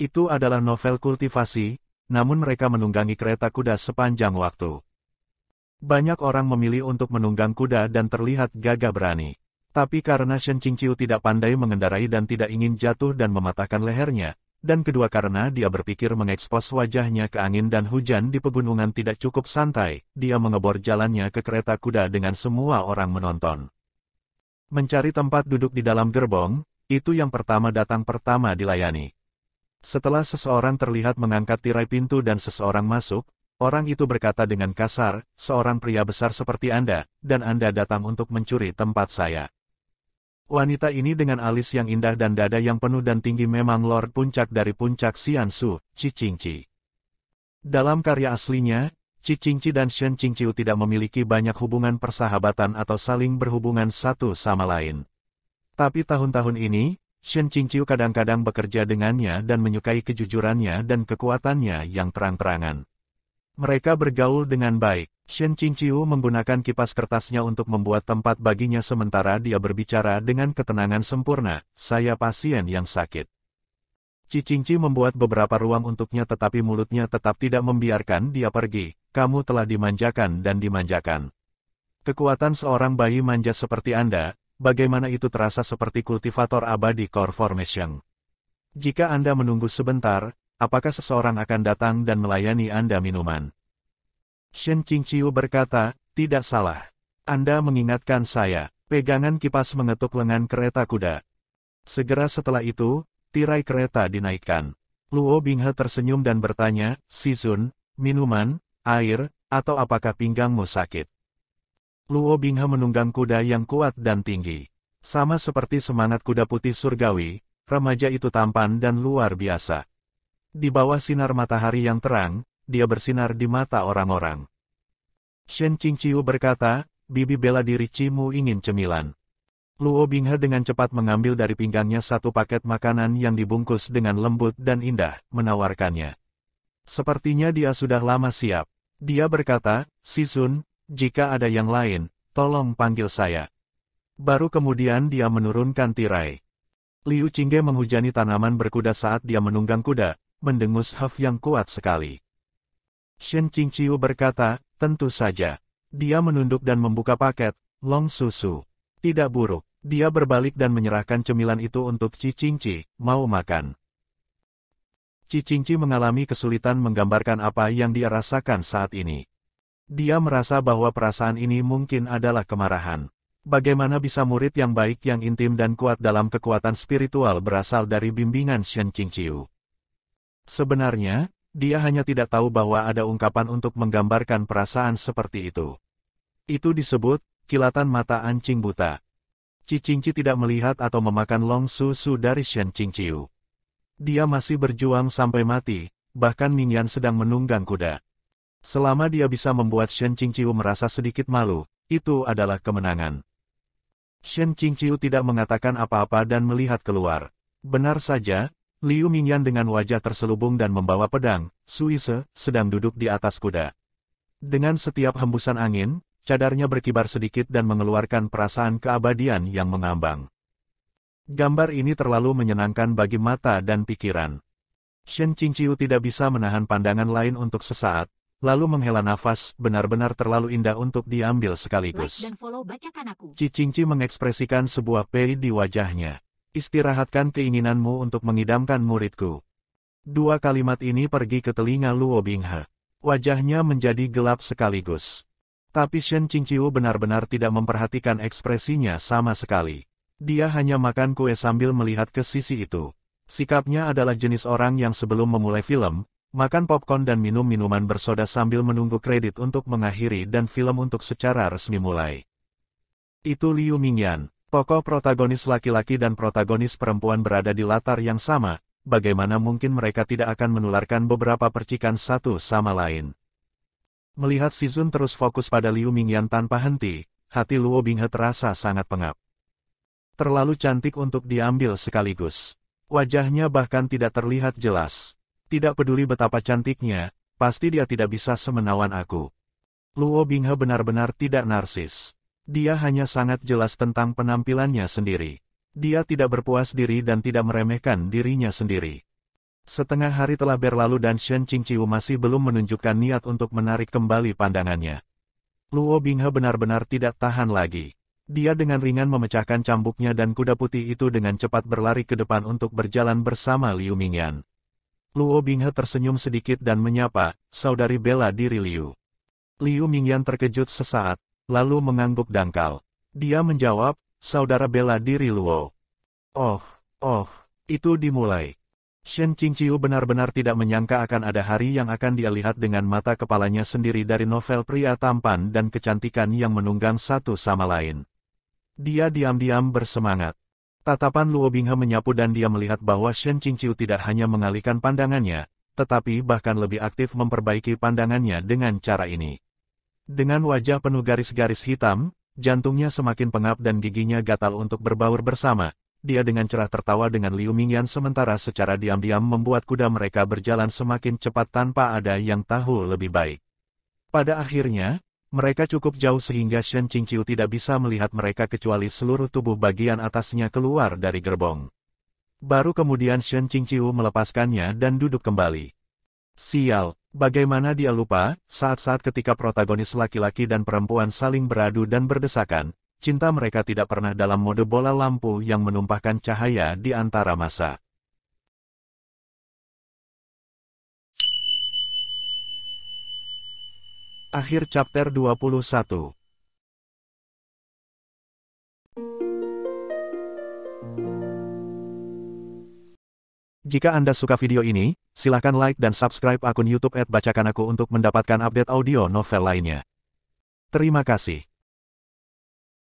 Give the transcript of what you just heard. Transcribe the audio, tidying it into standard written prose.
Itu adalah novel kultivasi, namun mereka menunggangi kereta kuda sepanjang waktu. Banyak orang memilih untuk menunggang kuda dan terlihat gagah berani. Tapi karena Shen Qingqiu tidak pandai mengendarai dan tidak ingin jatuh dan mematahkan lehernya, dan kedua karena dia berpikir mengekspos wajahnya ke angin dan hujan di pegunungan tidak cukup santai, dia mengebor jalannya ke kereta kuda dengan semua orang menonton. Mencari tempat duduk di dalam gerbong, itu yang pertama datang pertama dilayani. Setelah seseorang terlihat mengangkat tirai pintu dan seseorang masuk, orang itu berkata dengan kasar, "Seorang pria besar seperti Anda, dan Anda datang untuk mencuri tempat saya." Wanita ini dengan alis yang indah dan dada yang penuh dan tinggi memang Lord Puncak dari Puncak Xiansu, Qi Qingqi. Dalam karya aslinya, Qi Qingqi dan Shen Qingqiu tidak memiliki banyak hubungan persahabatan atau saling berhubungan satu sama lain. Tapi tahun-tahun ini, Shen Qingqiu kadang-kadang bekerja dengannya dan menyukai kejujurannya dan kekuatannya yang terang-terangan. Mereka bergaul dengan baik. Shen Qingqiu menggunakan kipas kertasnya untuk membuat tempat baginya sementara dia berbicara dengan ketenangan sempurna, "Saya pasien yang sakit." Qi Qingqi membuat beberapa ruang untuknya tetapi mulutnya tetap tidak membiarkan dia pergi. "Kamu telah dimanjakan dan dimanjakan. Kekuatan seorang bayi manja seperti Anda, bagaimana itu terasa seperti kultivator abadi core formation. Jika Anda menunggu sebentar, apakah seseorang akan datang dan melayani Anda minuman?" Shen Qingqiu berkata, "Tidak salah. Anda mengingatkan saya." Pegangan kipas mengetuk lengan kereta kuda. Segera setelah itu, tirai kereta dinaikkan. Luo Binghe tersenyum dan bertanya, "Sizun, minuman, air, atau apakah pinggangmu sakit?" Luo Binghe menunggang kuda yang kuat dan tinggi. Sama seperti semangat kuda putih surgawi, remaja itu tampan dan luar biasa. Di bawah sinar matahari yang terang, dia bersinar di mata orang-orang. Shen Qingqiu berkata, "Bibi bela diri Cimu ingin cemilan." Luo Binghe dengan cepat mengambil dari pinggangnya satu paket makanan yang dibungkus dengan lembut dan indah, menawarkannya. Sepertinya dia sudah lama siap. Dia berkata, "Sizun, jika ada yang lain, tolong panggil saya." Baru kemudian dia menurunkan tirai. Liu Qingge menghujani tanaman berkuda saat dia menunggang kuda, mendengus haf yang kuat sekali. Shen Qingqiu berkata, "Tentu saja." Dia menunduk dan membuka paket, long susu. Tidak buruk. Dia berbalik dan menyerahkan cemilan itu untuk Qi Qingqi, "Mau makan?" Qi Qingqi mengalami kesulitan menggambarkan apa yang dia rasakan saat ini. Dia merasa bahwa perasaan ini mungkin adalah kemarahan. Bagaimana bisa murid yang baik yang intim dan kuat dalam kekuatan spiritual berasal dari bimbingan Shen Qingqiu? Sebenarnya, dia hanya tidak tahu bahwa ada ungkapan untuk menggambarkan perasaan seperti itu. Itu disebut, kilatan mata anjing buta. Qi Qingqi tidak melihat atau memakan long susu dari Shen Qingqiu. Dia masih berjuang sampai mati, bahkan Mingyan sedang menunggang kuda. Selama dia bisa membuat Shen Qingqiu merasa sedikit malu, itu adalah kemenangan. Shen Qingqiu tidak mengatakan apa-apa dan melihat keluar. Benar saja, Liu Mingyan dengan wajah terselubung dan membawa pedang, Suise, sedang duduk di atas kuda. Dengan setiap hembusan angin, cadarnya berkibar sedikit dan mengeluarkan perasaan keabadian yang mengambang. Gambar ini terlalu menyenangkan bagi mata dan pikiran. Shen Qingqiu tidak bisa menahan pandangan lain untuk sesaat, lalu menghela nafas, benar-benar terlalu indah untuk diambil sekaligus. Like dan follow Bacakan Aku. Qi Qingqi mengekspresikan sebuah pei di wajahnya. "Istirahatkan keinginanmu untuk mengidamkan muridku." Dua kalimat ini pergi ke telinga Luo Binghe. Wajahnya menjadi gelap sekaligus. Tapi Shen Qingqiu benar-benar tidak memperhatikan ekspresinya sama sekali. Dia hanya makan kue sambil melihat ke sisi itu. Sikapnya adalah jenis orang yang sebelum memulai film, makan popcorn dan minum minuman bersoda sambil menunggu kredit untuk mengakhiri dan film untuk secara resmi mulai. Itu Liu Mingyan. Tokoh protagonis laki-laki dan protagonis perempuan berada di latar yang sama, bagaimana mungkin mereka tidak akan menularkan beberapa percikan satu sama lain. Melihat Sizun terus fokus pada Liu Mingyan tanpa henti, hati Luo Binghe terasa sangat pengap. Terlalu cantik untuk diambil sekaligus. Wajahnya bahkan tidak terlihat jelas. Tidak peduli betapa cantiknya, pasti dia tidak bisa semenawan aku. Luo Binghe benar-benar tidak narsis. Dia hanya sangat jelas tentang penampilannya sendiri. Dia tidak berpuas diri dan tidak meremehkan dirinya sendiri. Setengah hari telah berlalu dan Shen Qingqiu masih belum menunjukkan niat untuk menarik kembali pandangannya. Luo Binghe benar-benar tidak tahan lagi. Dia dengan ringan memecahkan cambuknya dan kuda putih itu dengan cepat berlari ke depan untuk berjalan bersama Liu Mingyan. Luo Binghe tersenyum sedikit dan menyapa, "Saudari bela diri Liu." Liu Mingyan terkejut sesaat, lalu mengangguk dangkal. Dia menjawab, "Saudara bela diri Luo." Oh, itu dimulai. Shen Qingqiu benar-benar tidak menyangka akan ada hari yang akan dia lihat dengan mata kepalanya sendiri dari novel pria tampan dan kecantikan yang menunggang satu sama lain. Dia diam-diam bersemangat. Tatapan Luo Binghe menyapu dan dia melihat bahwa Shen Qingqiu tidak hanya mengalihkan pandangannya, tetapi bahkan lebih aktif memperbaiki pandangannya dengan cara ini. Dengan wajah penuh garis-garis hitam, jantungnya semakin pengap dan giginya gatal untuk berbaur bersama. Dia dengan cerah tertawa dengan Liu Mingyan sementara secara diam-diam membuat kuda mereka berjalan semakin cepat tanpa ada yang tahu lebih baik. Pada akhirnya, mereka cukup jauh sehingga Shen Qingqiu tidak bisa melihat mereka kecuali seluruh tubuh bagian atasnya keluar dari gerbong. Baru kemudian Shen Qingqiu melepaskannya dan duduk kembali. Sial, bagaimana dia lupa, saat-saat ketika protagonis laki-laki dan perempuan saling beradu dan berdesakan, cinta mereka tidak pernah dalam mode bola lampu yang menumpahkan cahaya di antara masa. Akhir chapter 21. Jika Anda suka video ini, silakan like dan subscribe akun YouTube @bacakanaku untuk mendapatkan update audio novel lainnya. Terima kasih.